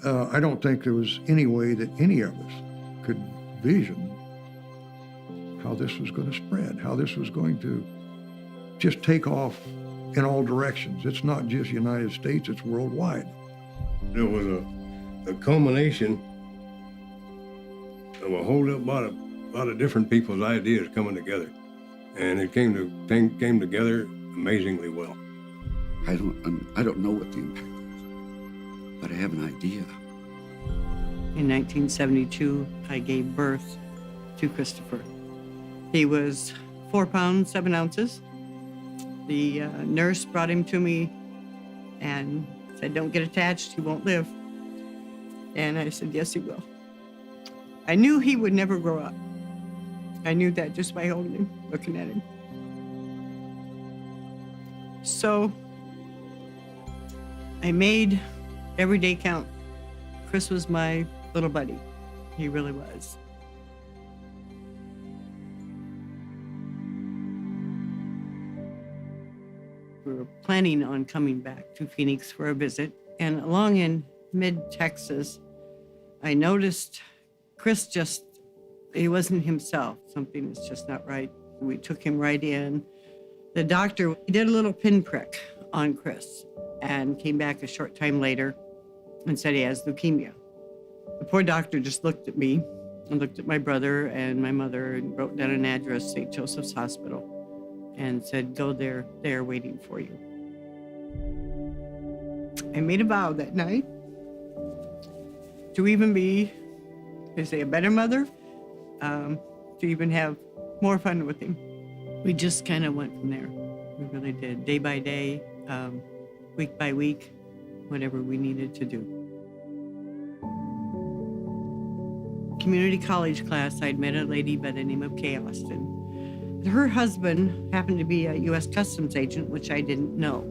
I don't think there was any way that any of us could vision how this was going to spread, how this was going to just take off in all directions. It's not just United States, it's worldwide. It was a culmination of a whole lot of different people's ideas coming together. And it came together amazingly well. I don't know what the impact was, but I have an idea. In 1972, I gave birth to Christopher. He was 4 pounds, 7 ounces. The nurse brought him to me and said, "Don't get attached, he won't live." And I said, "Yes, he will." I knew he would never grow up. I knew that just by holding him, looking at him. So I made every day count. Chris was my little buddy. He really was. We were planning on coming back to Phoenix for a visit, and along in mid-Texas, I noticed Chris he wasn't himself. Something is just not right. We took him right in. The doctor did a little pinprick on Chris and came back a short time later and said he has leukemia. The poor doctor just looked at me and looked at my brother and my mother and wrote down an address, St. Joseph's Hospital, and said, "Go there, they're waiting for you." I made a vow that night to even be, they say, a better mother, to even have more fun with him. We just kind of went from there. We really did, day by day, week by week, whatever we needed to do. Community college class, I'd met a lady by the name of Kay Austin. Her husband happened to be a U.S. Customs agent, which I didn't know.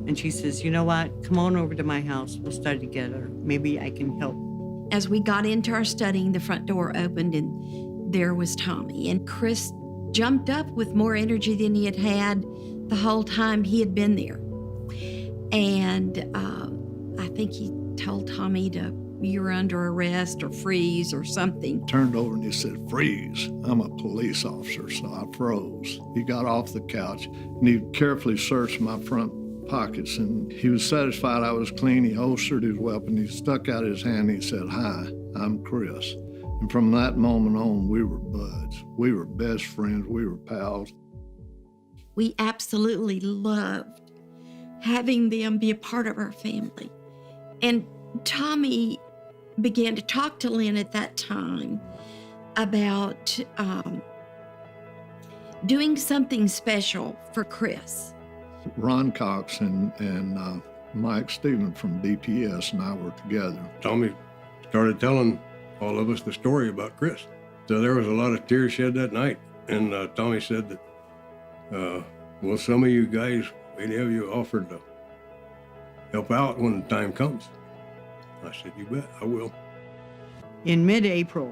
And she says, "You know what? Come on over to my house. We'll study together. Maybe I can help." As we got into our studying, the front door opened and there was Tommy. And Chris jumped up with more energy than he had the whole time he had been there. And I think he told Tommy you're under arrest or freeze or something. Turned over and he said, "Freeze." I'm a police officer, so I froze. He got off the couch and he carefully searched my front pockets, and he was satisfied I was clean. He holstered his weapon. He stuck out his hand and he said, "Hi, I'm Chris." And from that moment on, we were buds. We were best friends. We were pals. We absolutely loved having them be a part of our family. And Tommy began to talk to Lynn at that time about doing something special for Chris. Ron Cox and Mike Stevens from DPS and I were together. Tommy started telling all of us the story about Chris. So there was a lot of tears shed that night. And Tommy said that, well, some of you guys, many of you offered to help out when the time comes. I said, "You bet, I will." In mid-April,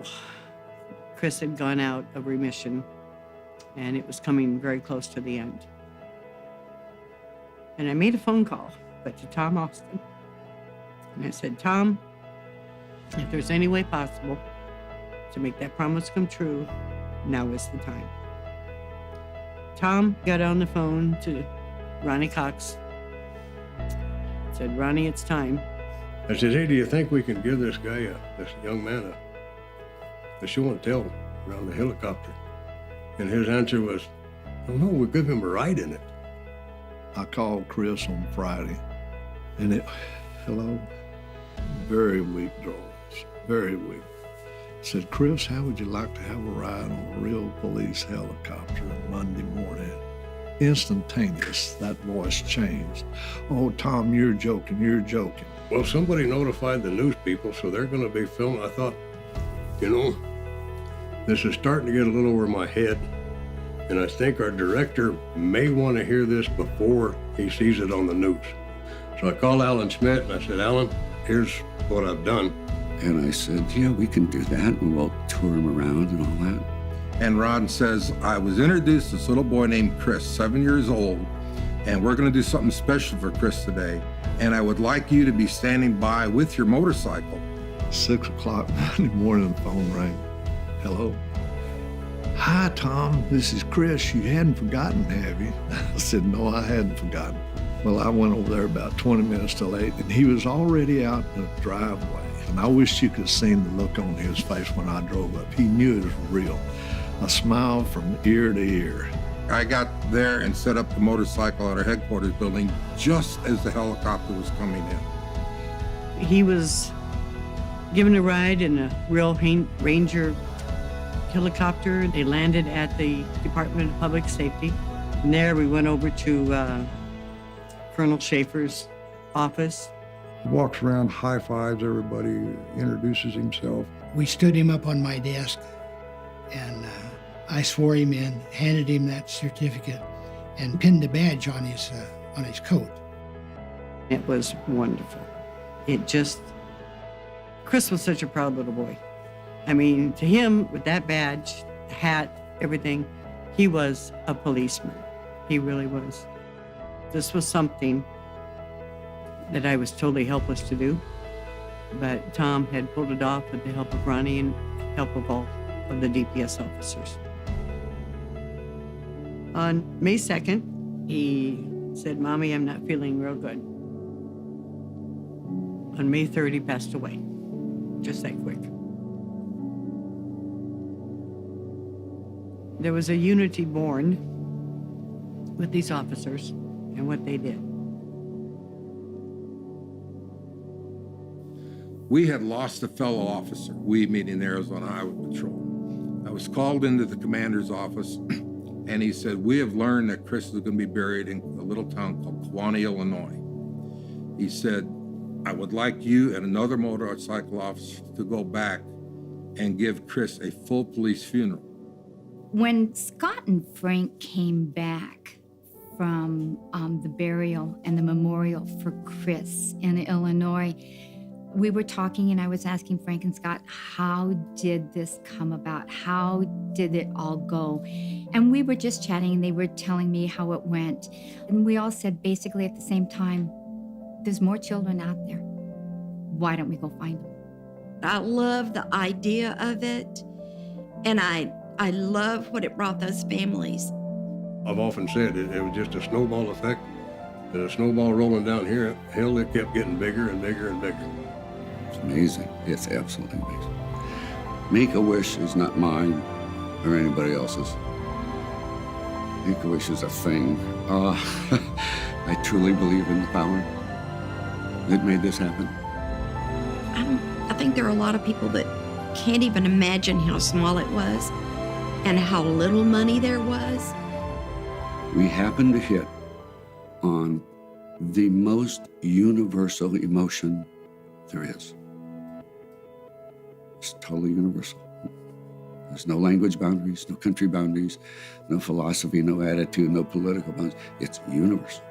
Chris had gone out of remission, and it was coming very close to the end. And I made a phone call, but to Tom Austin. And I said, "Tom, if there's any way possible to make that promise come true, now is the time." Tom got on the phone to Ronnie Cox. Said, "Ronnie, it's time." I said, "Hey, do you think we can give this guy, this young man, a show and tell around the helicopter?" And his answer was, "Oh no, we'll give him a ride in it." I called Chris on Friday, and hello, very weak drawings, very weak. Said, "Chris, how would you like to have a ride on a real police helicopter Monday morning?" Instantaneous, that voice changed. "Oh, Tom, you're joking, you're joking." Well, somebody notified the news people, so they're going to be filming. I thought, this is starting to get a little over my head, and I think our director may want to hear this before he sees it on the news. So I called Alan Schmidt, and I said, "Alan, here's what I've done." And I said, "Yeah, we can do that, and we'll tour him around and all that." And Ron says, "I was introduced to this little boy named Chris, 7 years old, and we're going to do something special for Chris today. And I would like you to be standing by with your motorcycle. 6 o'clock Monday morning, the phone rang. Hello. Hi, Tom. This is Chris. You hadn't forgotten, have you? I said, no, I hadn't forgotten. Well, I went over there about 20 minutes till 8, and he was already out in the driveway. And I wish you could have seen the look on his face when I drove up. He knew it was real. A smile from ear to ear. I got there and set up the motorcycle at our headquarters building just as the helicopter was coming in. He was given a ride in a real Ranger helicopter. They landed at the Department of Public Safety. And there we went over to Colonel Schaefer's office. He walks around, high fives everybody, introduces himself. We stood him up on my desk, and I swore him in, handed him that certificate, and pinned the badge on his coat. It was wonderful. Chris was such a proud little boy. I mean, to him, with that badge, hat, everything, he was a policeman. He really was. This was something that I was totally helpless to do, but Tom had pulled it off with the help of Ronnie and help of all of the DPS officers. On May 2nd, he said, Mommy, I'm not feeling real good. On May 3rd, he passed away, just that quick. There was a unity born with these officers and what they did. We had lost a fellow officer, we meaning Arizona Highway Patrol. I was called into the commander's office, and he said, we have learned that Chris is going to be buried in a little town called Kewanee, Illinois. He said, I would like you and another motorcycle officer to go back and give Chris a full police funeral. When Scott and Frank came back from the burial and the memorial for Chris in Illinois, we were talking and I was asking Frank and Scott, how did this come about? How did it all go? And we were just chatting and they were telling me how it went. And we all said basically at the same time, there's more children out there. Why don't we go find them? I love the idea of it, and I love what it brought those families. I've often said it was just a snowball effect. And a snowball rolling down here, hill, it kept getting bigger and bigger and bigger. It's amazing. It's absolutely amazing. Make-A-Wish is not mine or anybody else's. Make-A-Wish is a thing. I truly believe in the power that made this happen. I think there are a lot of people that can't even imagine how small it was and how little money there was. We happened to hit on the most universal emotion there is. It's totally universal. There's no language boundaries, no country boundaries, no philosophy, no attitude, no political boundaries. It's universal.